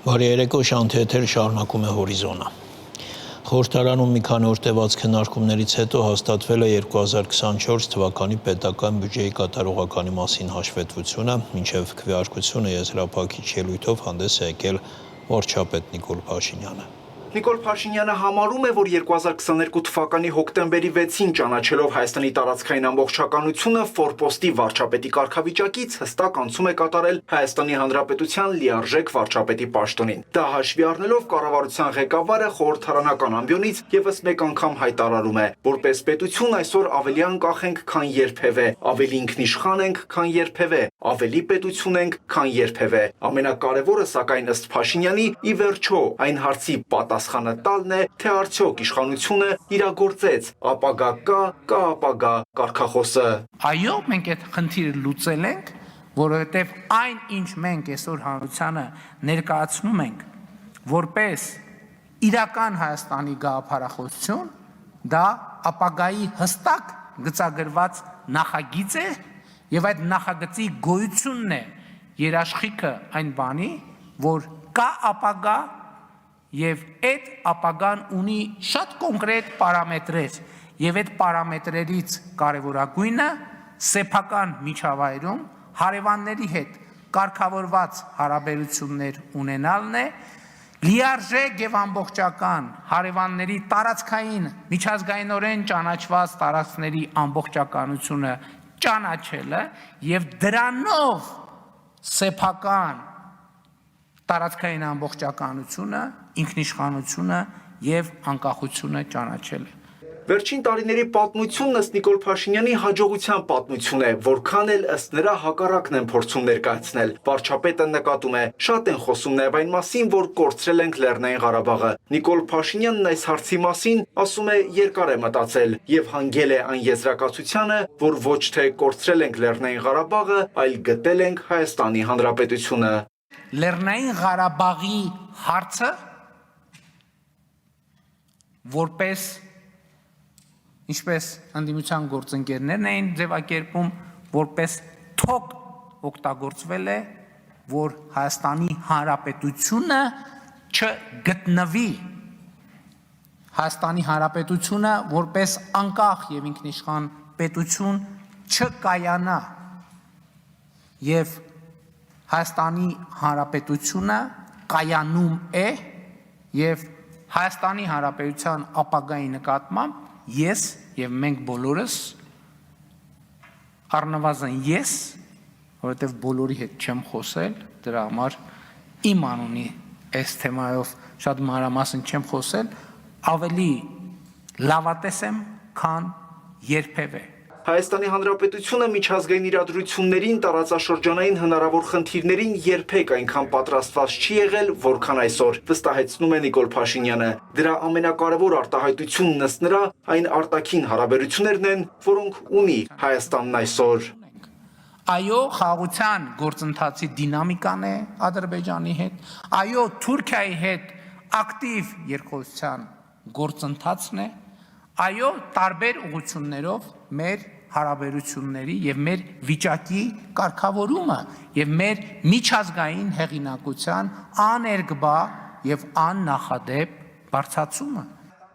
Բարի երեկո, շանթեթեր շարունակում է հորիզոնը։ Խորհրդարանում մի քանի օր տևած քննարկումներից հետո հաստատվել է 2024 թվականի պետական բյուջեի կատարողականի մասին հաշվետվությունը, մինչև քվեարկությունը եզրափակիչ ելույթով հանդես է եկել վարչապետ Նիկոլ Փաշինյանը։ Նիկոլ Փաշինյանը համարում է, որ 2022 թվականի հոկտեմբերի 6-ին ճանաչելով Հայաստանի տարածքային ամբողջականությունը ֆորպոստի վարչապետի կարգավիճակից հստակ անցում է կատարել Հայաստանի Հանրապետության լիարժեք վարչապետի պաշտոնին։ Դա հաշվի առնելով կառավարության ղեկավարը խորհրդարանական ամբիոնից եւս մեկ անգամ հայտարարում է, որպես պետություն այսօր ավելի անկախ ենք, քան երբևէ, ավելի ինքնիշխան ենք, քան երբևէ, ավելի պետություն ենք, քան երբևէ։ Ամենակարևորը, սակայն ըստ Փաշինյանի, ի վերջո այն հարցի պատասխանը տալն է, թե արդյոք իշխանությունը իրագործեց ապագա կա ապագա կարգախոսը։ Այո, մենք այդ խնդիրը լուծել ենք, որովհետև այն, ինչ մենք այսօր հանրությանը ներկայացնում ենք, որպես իրական Հայաստանի գաղափարախոսություն, դա ապագայի հստակ գծագրված նախագիծ է, եւ այդ նախագծի գոյությունն է երաշխիքը այն բանի, որ կա ապագա եւ այդ ապագան ունի շատ կոնկրետ պարամետրեր եւ այդ պարամետրերից կարեւորագույնը սեփական միջավայրում հարևանների հետ կարգավորված հարաբերություններ ունենալն է, լիարժեք եւ ամբողջական հարևանների տարածքային միջազգայինորեն ճանաչված տարածքների ամբողջականությունը ճանաչելը եւ դրանով սեփական տարածքային ամբողջականությունը, ինքնիշխանությունը եւ անկախությունը ճանաչելը։ Վերջին տարիների պատմությունն ըստ Նիկոլ Փաշինյանի հաջողության պատմություն է, որքան էլ ըստ նրա հակառակն են փորձում ներկայացնել։ Վարչապետը նկատում է, շատ են խոսում նաև այն մասին, որ կորցրել ենք Լեռնային Ղարաբաղը։ Նիկոլ Փաշինյանն այս հարցի մասին ասում է երկար է մտածել եւ հանգել է այն եզրակացությանը, որ ոչ թե կորցրել ենք Լեռնային Ղարաբաղը, այլ գտել ենք Հայաստանի Հանրապետությունը։ Լեռնային Ղարաբաղի հարցը որպես ինչպես ընդդիմության գործընկերներն էին ձևակերպում, որպես թոք օգտագործվել է, որ Հայաստանի Հանրապետությունը չգտնվի, Հայաստանի Հանրապետությունը որպես անկախ եւ ինքնիշխան պետություն չկայանա եւ Հայաստանի Հանրապետությունը կայանում է եւ Հայաստանի Հանրապետության ապագայի նկատմամբ ես եւ մենք բոլորս առնվազն ես, որովհետեւ բոլորի հետ չեմ խոսել, դրա համար իմ անունի այս թեմայով շատ մանրամասն չեմ խոսել, ավելի լավատես եմ, քան երբևէ։ Հայաստանի Հանրապետությունը միջազգային իրադրություններին, տարածաշրջանային հնարավոր խնդիրներին երբեք այնքան պատրաստված չի եղել, որքան այսօր, վստահեցնում է Նիկոլ Փաշինյանը։ Դրա ամենակարևոր արտահայտությունն ըստ նրա այն արտաքին հարաբերություններն են, որոնք ունի Հայաստանն այսօր։ Այո, խաղաղության գործընթացի դինամիկան է Ադրբեջանի հետ, այո, Թուրքիայի հետ ակտիվ երկխոսության գործընթացն է, այո, տարբեր ուղղություններով մեր հարաբերությունների եւ մեր վիճակի կարգավորումը եւ մեր միջազգային հեղինակության աներկբա եւ աննախադեպ բարձրացումը։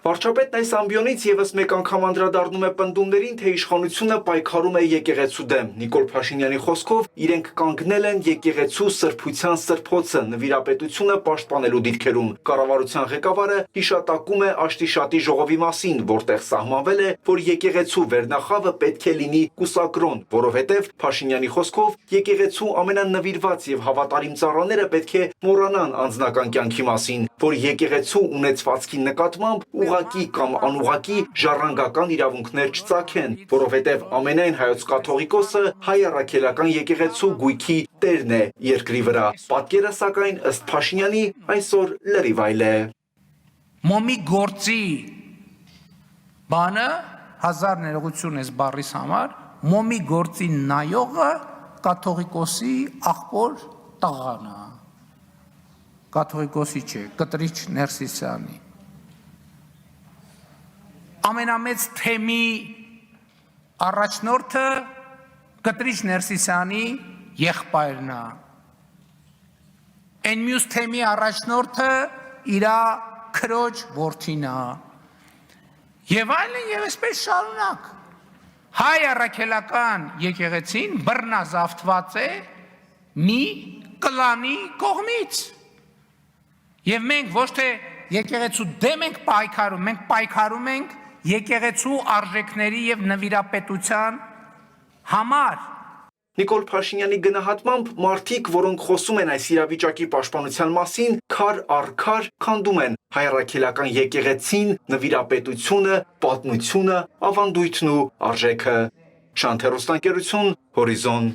Վարչապետն այս ամբիոնից եւս մեկ անգամ անդրադառնում է պնդումներին, թե իշխանությունը պայքարում է եկեղեցու դեմ։ Նիկոլ Փաշինյանի խոսքով իրենք կանգնել են եկեղեցու սրբության սրբոցը նվիրապետությունը պաշտպանելու դիրքերում։ Կառավարության ղեկավարը հիշատակում է Աշտիշատի ժողովի մասին, որտեղ սահմանվել է, որ եկեղեցու վերնախավը պետք է լինի կուսակրոն, որովհետև Փաշինյանի խոսքով եկեղեցու ամենանվիրված եւ հավատարիմ ծառաները պետք է մոռանան անձնական կյանքի մասին, որ եկեղեցու ունեցվածքի նկատմամբ ուղղակի կամ անուղղակի ժառանգական իրավունքներ չծագեն, որովհետև ամենայն հայոց կաթողիկոսը հայ առաքելական եկեղեցու գույքի տերն է երկրի վրա։ Պատկերը սակայն ըստ Փաշինյանի այսօր լրիվ այլ է։ Մոմի գործի բանը հազար ներողություն ես բառիս համար, մոմի գործի նայողը կաթողիկոսի աղբոր տղան է։ Կաթողիկոսի չէ, Կտրիչ Ներսիսյանի։ Ամենամեծ թեմի առաջնորդը Կտրիչ Ներսիսյանի եղբայրն է։ Այն մյուս թեմի առաջնորդը իր քրոջ որդին է։ Եվ այլն եւ այսպես շարունակ։ Հայ առաքելական եկեղեցին բռնազավթված է մի կլանի կողմից։ Եվ մենք ոչ թե եկեղեցու դեմ ենք պայքարում, մենք պայքարում ենք եկեղեցու արժեքների եւ նվիրապետության համար։ Նիկոլ Փաշինյանի գնահատմամբ մարդիկ, որոնք խոսում են այս իրավիճակի պաշտպանության մասին, քար առ քար քանդում են հայ առաքելական եկեղեցին, նվիրապետությունը, պատմությունը, ավանդույթն ու արժեքը։ Շանթերոստանկերություն, Հորիզոն։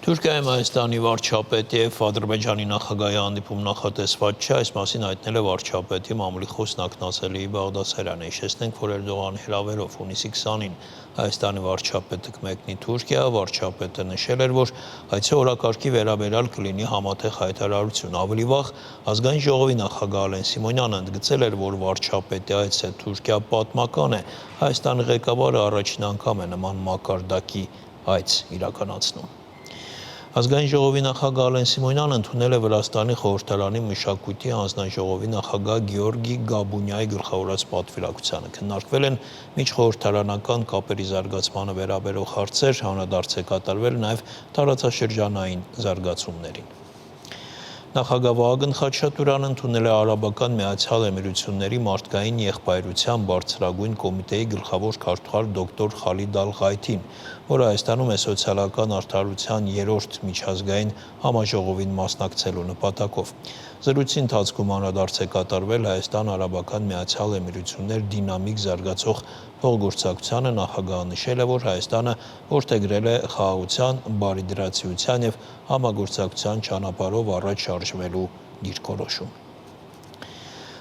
Թուրքիայում Հայաստանի վարչապետ եւ Ադրբեջանի նախագահի հանդիպում նախատեսված չէ, այս մասին հայտնել է վարչապետի մամուլի խոսնակ Նասելի Բաղդասարյանը։ Հիշեցնենք, որ Էրդողանի հրավերով հունիսի 20-ին Հայաստանի վարչապետը կմեկնի Թուրքիա, վարչապետը նշել էր, որ այցի օրակարգի վերաբերյալ կլինի համատեղ հայտարարություն։ Ավելի վաղ ազգային ժողովի նախագահ Ալեն Սիմոնյանը ընդգծել էր, որ վարչապետի այցը Թուրքիա պատմական է։ Հայաստանի ղեկավարը առաջին անգամ է նման մակարդակի այց իրականացնում։ Ազգային ժողովի նախագահ Ալեն Սիմոնյանը ընդունել է Վրաստանի խորհրդարանի մշակույթի հանձնաժողովի նախագահ Գեորգի Գաբունյայի գլխավորած պատվիրակությանը։ Քննարկվել են միջխորհրդարանական կապերի զարգացմանը վերաբերող հարցեր, հանրադարձ է կատարվել նաև տարածաշրջանային զարգացումներին։ Նախագահ Վահագն Խաչատուրյանը ընդունել է Արաբական Միացյալ Էմիրությունների մարդկային եղբայրության բարձրագույն կոմիտեի գլխավոր քարտուղար դոկտոր Խալիդ Ալ-Ղայթին, որը Հայաստանում է սոցիալական արդարության 3-րդ միջազգային համաժողովին մասնակցելու նպատակով։ Զրույցի ընթացքում անդրադարձ է կատարվել Հայաստան-Արաբական Միացյալ Էմիրություններ դինամիկ զարգացող փոխգործակցությանը։ Նախագահը նշել է, որ Հայաստանը որդեգրել է խաղաղության, բարիդրացիության եւ համագործակցության ճանապարհով առաջ շարժվելու դիրքորոշում։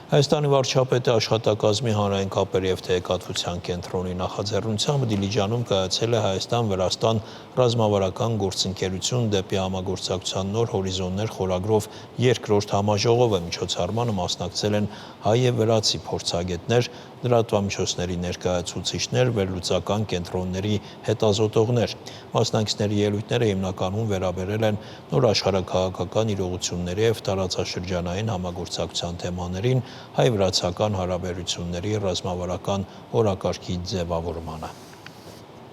Հայաստանի վարչապետի աշխատակազմի հանրային կապերի եւ տեղեկատվության կենտրոնի նախաձեռնությամբ Դիլիջանում կայացել է Հայաստան-Վրաստան ռազմավարական գործընկերություն դեպի համագործակցության նոր հորիզոններ խորագրով երկրորդ համաժողովը։ Միջոցառմանը մասնակցել են հայ եւ վրացի փորձագետներ, լրատվամիջոցների ներկայացուցիչներ, վերլուծական կենտրոնների հետազոտողներ։ Մասնակիցների ելույթները հիմնականում վերաբերել են նոր աշխարհաքաղաքական իրողությունների եւ տարածաշրջանային համագործակցության թեմաներին, հայ-վրացական հարաբերությունների ռազմավարական օրակարգի ձևավորմանը։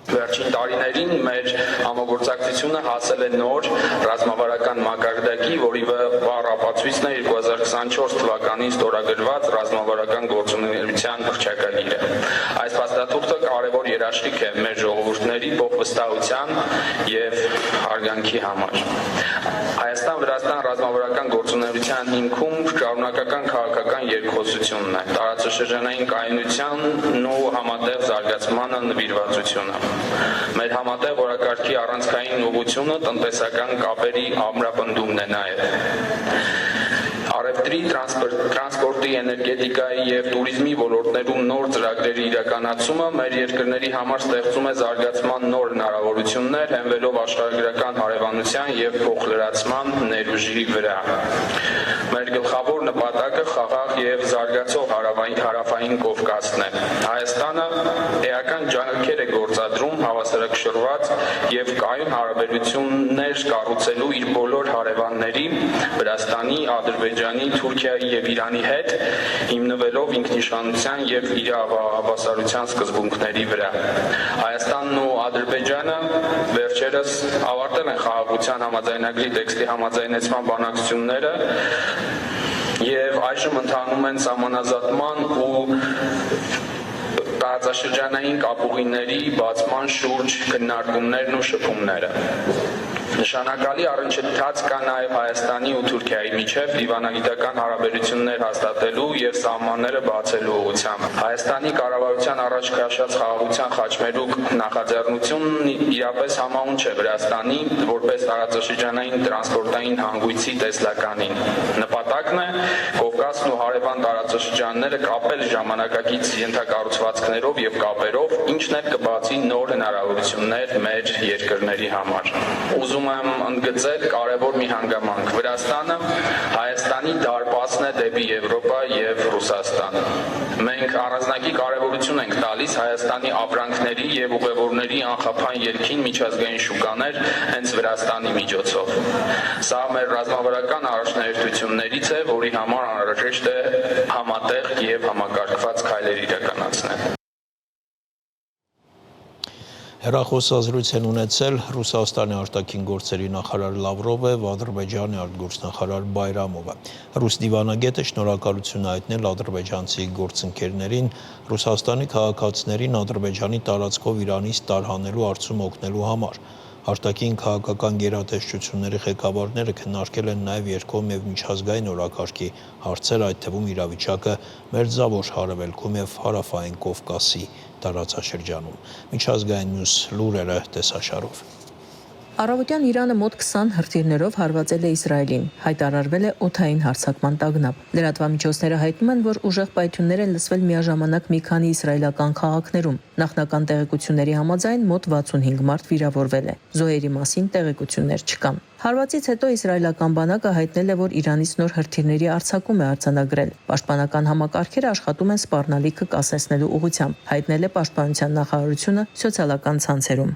Վերջին տարիներին մեր համագործակցությունը հասել է նոր ռազմավարական մակարդակի, որի բառապացույցն է 2024 թվականին ստորագրված ռազմավարական գործունեության հռչակագիրը։ Այս փաստաթուղթը կարևոր երաշխիք է մեր ժողովուրդների փոխվստահության եւ հարգանքի համար։ Հայաստան-Վրաստան ռազմավարական գործունեության հիմքում շարունակական քաղաքական երկխոսությունն է, տարածաշրջանային կայունությանն ու համատեղ զարգացմանը նվիրվածությունը։ Մեր համատեղ օրակարգի առանցքային ուղղությունը տնտեսական կապերի ամրապնդումն է նաև։ Առևտրի, տրանսպորտի, էներգետիկայի եւ տուրիզմի ոլորտներում նոր ծրագրերի իրականացումը մեր երկրների համար ստեղծում է զարգացման նոր հնարավորություններ, հենվելով աշխարհագրական հարևանության եւ փոխլրացման ներուժի վրա։ Մեր գլխավոր նպատակը խաղաղ եւ զարգացող հարավային Կովկասն է։ Հայաստանը էական ջանքեր է գործադրում հավասարակշռված եւ կայուն հարաբերություններ կառուցելու իր բոլոր հարևանների Վրաստանի, Ադրբեջանի, Թուրքիայի եւ Իրանի հետ, հիմնվելով ինքնիշխանության եւ իրավահավասարության սկզբունքների վրա։ Հայաստանն ու Ադրբեջանը վերջերս ավարտել են խաղաղության համաձայնագրի տեքստի համաձայնեցման բանակցությունները եւ այժմ ընթանում են սահմանազատման ու տարածաշրջանային կապուղիների բացման շուրջ քննարկումներն ու շփումները։ Նշանակալի առընչթաց կա նաև Հայաստանի ու Թուրքիայի միջև դիվանագիտական հարաբերություններ հաստատելու եւ սահմանները բացելու ուղղությամբ։ Հայաստանի կառավարության առաջ քաշած խաղաղության խաչմերուկ նախաձեռնությունն իրապես համահունչ է Վրաստանի որպես տարածաշրջանային տրանսպորտային հանգույցի տեսլականին։ Նպատակն է Կովկասն ու հարևան տարածաշրջանները կապել ժամանակակից ենթակառուցվածքներով եւ կապերով, ինչն էլ կբացի նոր հնարավորություններ մեր երկրների համար։ Ուզում եմ ընդգծել կարևոր մի հանգամանք. Վրաստանը Հայաստանի դարպասն է դեպի Եվրոպա եւ Ռուսաստան։ Մենք առանձնակի կարևորություն ենք տալիս Հայաստանի ապրանքների եւ ուղևորների անխափան ելքին միջազգային շուկաներ հենց Վրաստանի միջոցով։ Սա մեր ռազմավարական առաջնահերթություններից է, որի համար անհրաժեշտ է համատեղ եւ համակարգված քայլեր իրականացնել։ Հեռախոսազրույց են ունեցել Ռուսաստանի արտաքին գործերի նախարար Լավրովը, Ադրբեջանի արտգործնախարար Բայրամովը։ Ռուս դիվանագետը շնորհակալություն հայտնել ադրբեջանցի գործընկերներին Ռուսաստանի քաղաքացիներին Ադրբեջանի տարածքով Իրանից տարհանելու հարցում օգնելու համար։ Արտաքին քաղաքական գերատեսչությունների ղեկավարները քննարկել են նաև երկկողմ եւ միջազգային օրակարգի հարցեր, այդ թվում իրավիճակը Մերձավոր Հարավելքում եւ Հարավային Կովկասի տարածաշրջանում։ Միջազգային մյուս լուրերը տեսաշարով։ Առավոտյան Իրանը մոտ 20 հրթիռներով հարվածել է Իսրայելին, հայտարարվել է օդային հարձակման տագնապ։ Լրատվամիջոցները հայտնում են, որ ուժեղ պայթյուններ են լսվել միաժամանակ մի քանի իսրայելական քաղաքներում։ Նախնական տեղեկությունների համաձայն մոտ 65 մարդ վիրավորվել է։ Զոհերի մասին տեղեկություններ չկան։ Հարվածից հետո իսրայելական բանակը հայտնել է, որ Իրանից նոր հրթիռների արձակում է արձանագրել։ Պաշտպանական համակարգերը աշխատում են սպառնալիքը կասեցնելու ուղղությամբ, հայտնել է Պաշտպանության նախարարությունը սոցիալական ցանցերում։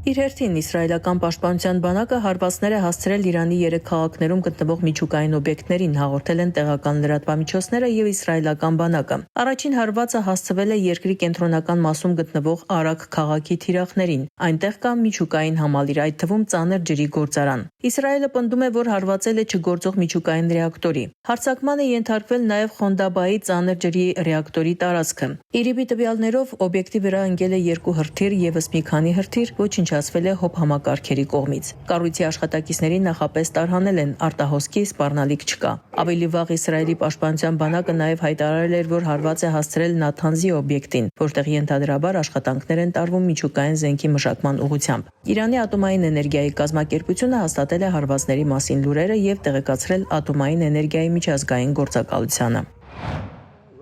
Իր հերթին իսրայելական պաշտպանության բանակը հարվածներ է հասցրել Իրանի 3 քաղաքներում գտնվող միջուկային օբյեկտներին, հաղորդել են տեղական լրատվամիջոցները եւ իսրայելական բանակը։ Առաջին հարվածը հասցվել է երկրի կենտրոնական մասում գտնվող Արաք քաղաքի թիրախներին։ Այնտեղ կա միջուկային համալիր, այդ թվում ծանր ջրի գործարան։ Իսրայելը պնդում է, որ հարվածել է չգործող միջուկային ռեակտորի։ Հարձակման է ենթարկվել նաեւ Խոնդաբայի ծանր ջրի ռեակտորի տարածքը։ ԻՐԻԲ-ի տվյալներով օբյեկտի վրա ընկել է 2 հրթիռ, եւս մի քանի հրթիռ ոչնչացվել է հոբ համակարգերի կողմից։ Կառույցի աշխատակիցներին նախապես տարհանել են, արտահոսքի սպառնալիք չկա։ Ավելի վաղ Իսրայելի պաշտպանության բանակը նաև հայտարարել էր, որ հարված է հասցրել Նաթանզի օբյեկտին, որտեղ ենթադրաբար աշխատանքներ են տարվում միջուկային զենքի մշակման ուղղությամբ։ Իրանի ատոմային էներգիայի կազմակերպությունը հաստատել է հարվածների մասին լուրերը եւ տեղեկացրել ատոմային էներգիայի միջազգային գործակալությանը։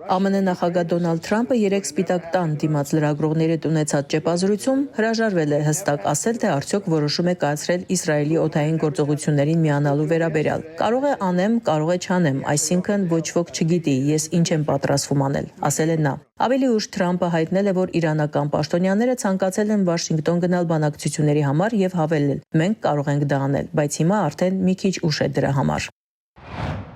ԱՄՆ նախագահ Դոնալդ Թրամփը 3 Սպիտակ տան դիմաց լրագրողների հետ ունեցած ճեպազրույցում հրաժարվել է հստակ ասել, թե արդյոք որոշում է կայացրել Իսրայելի օդային գործողություններին միանալու վերաբերյալ։ Կարող է անեմ, կարող է չանեմ, այսինքն ոչ ոք չգիտի, ես ինչ եմ պատրաստվում անել, ասել է նա։ Ավելի ուշ Թրամփը հայտնել է, որ իրանական պաշտոնյաները ցանկացել են Վաշինգտոն գնալ բանակցությունների համար եւ հավելել. մենք կարող ենք դա անել, բայց հիմա արդեն մի քիչ ուշ է դրա համար։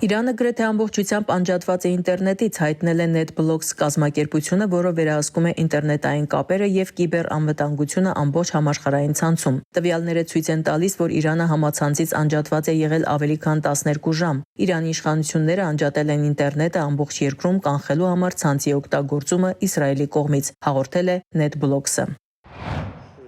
Իրանը գրեթե ամբողջությամբ անջատված է ինտերնետից, հայտնել է NetBlocks կազմակերպությունը, որը վերահսկում է ինտերնետային կապերը եւ կիբերանվտանգությունը ամբողջ համաշխարհային ցանցում։ Տվյալները ցույց են տալիս, որ Իրանը համացանցից անջատված է եղել ավելի քան 12 ժամ։ Իրանի իշխանությունները անջատել են ինտերնետը ամբողջ երկրում կանխելու համար ցանցի օգտագործումը Իսրայելի կողմից, հաղորդել է NetBlocks-ը։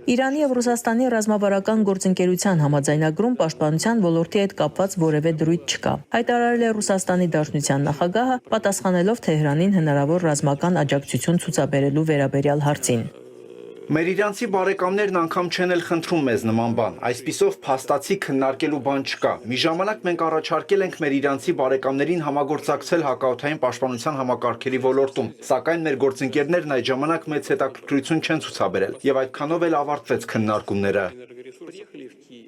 Իրանի եւ Ռուսաստանի ռազմավարական գործընկերության համաձայնագրում պաշտպանության ոլորտի հետ կապված որևէ դրույթ չկա։ Հայտարարել է Ռուսաստանի Դաշնության նախագահը, պատասխանելով Թեհրանին հնարավոր ռազմական աջակցություն ցուցաբերելու վերաբերյալ հարցին։ Մեր իրանցի բարեկամներն անգամ չեն էլ խնդրում մեզ նման բան, այսպիսով փաստացի քննարկելու բան չկա։ Մի ժամանակ մենք առաջարկել ենք մեր իրանցի բարեկամներին համագործակցել հակաօդային պաշտպանության համակարգերի ոլորտում, սակայն մեր գործընկերներն այդ ժամանակ մեծ հետաքրքրություն չեն ցուցաբերել, եւ այդքանով էլ ավարտվեց քննարկումները։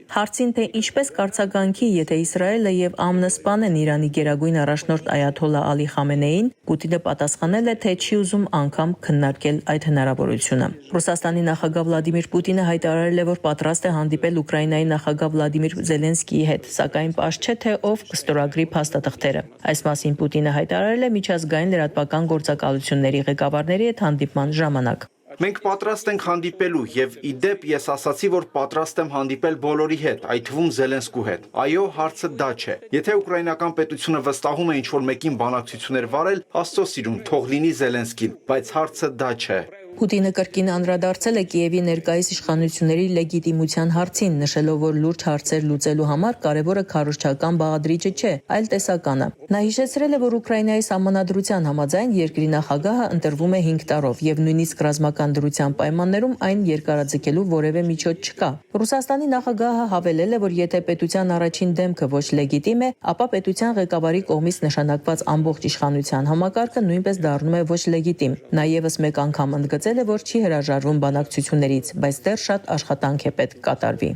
Հարցին, թե ինչպես կարձագանքի, եթե Իսրայելը եւ ԱՄՆ սպանեն Իրանի գերագույն առաջնորդ Այաթոլլա Ալի Խամենեին, Պուտինը պատասխանել է, թե չի ուզում անգամ քննարկել այդ հնարավորությունը։ Ռուսաստանի նախագահ Վլադիմիր Պուտինը հայտարարել է, որ պատրաստ է հանդիպել Ուկրաինայի նախագահ Վլադիմիր Զելենսկիի հետ, սակայն պարզ չէ, թե ով կստորագրի փաստաթղթերը։ Այս մասին Պուտինը հայտարարել է միջազգային լրատվական գործակալությունների ղեկավարների հետ հանդիպման ժամանակ։ Մենք պատրաստ ենք հանդիպելու եւ իդեպ ես ասացի, որ պատրաստ եմ հանդիպել բոլորի հետ, այդ թվում Զելենսկու հետ։ Այո, հարցը դա չէ։ Եթե ուկրաինական պետությունը վստահում է ինչ-որ մեկին բանակցություններ վարել, Աստծո սիրուն, թող լինի Զելենսկին, բայց հարցը դա չէ։ Պուտինը կրկին անդրադարձել է Կիևի ներկայիս իշխանությունների լեգիտիմության հարցին, նշելով, որ լուրջ հարցեր լուծելու համար կարևորը քարոզչական բաղադրիչը չէ, այլ տեսականը։ Նա հիշեցրել է, որ Ուկրաինայի սահմանադրության համաձայն երկրի նախագահը ընտրվում է 5 տարով եւ նույնիսկ ռազմական դրության պայմաններում այն երկարաձգելու որևէ միջոց չկա։ Ռուսաստանի նախագահը հավելել է, որ եթե պետության առաջին դեմքը ոչ լեգիտիմ է, ապա պետության ղեկավարի կողմից նշանակված ամբողջ իշխանության համակարգը նույնպես դառնում է ոչ լեգիտիմ։ Նա եւս մեկ անգամ ընդգծել է, որ չի հրաժարվում բանակցություններից, բայց դեռ շատ աշխատանք է պետք կատարվի։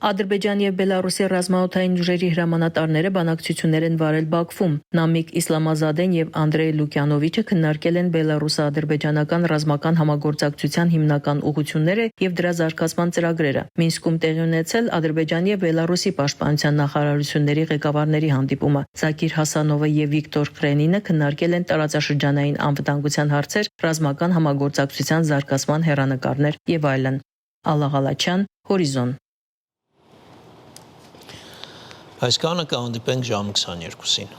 Ադրբեջանի եւ Բելարուսի ռազմաօդային ուժերի հրամանատարները բանակցություններ են վարել Բաքվում։ Նամիկ Իսլամազադեն եւ Անդրեյ Լուկյանովիչը քննարկել են բելարուսա-ադրբեջանական ռազմական համագործակցության հիմնական ուղղությունները եւ դրա զարգացման ծրագրերը։ Մինսկում տեղի ունեցել Ադրբեջանի եւ Բելարուսի պաշտպանության նախարարությունների ղեկավարների հանդիպումը։ Զաքիր Հասանովը եւ Վիկտոր Քրենինը քննարկել են տարածաշրջանային անվտանգության հարցեր, ռազմական համագործակցության զարգացման հեռանկարներ եւ այլն։ Ալլա Ղալաչյան, Հորիզոն։ Այս կանը կհանդիպենք ժամը 22-ին։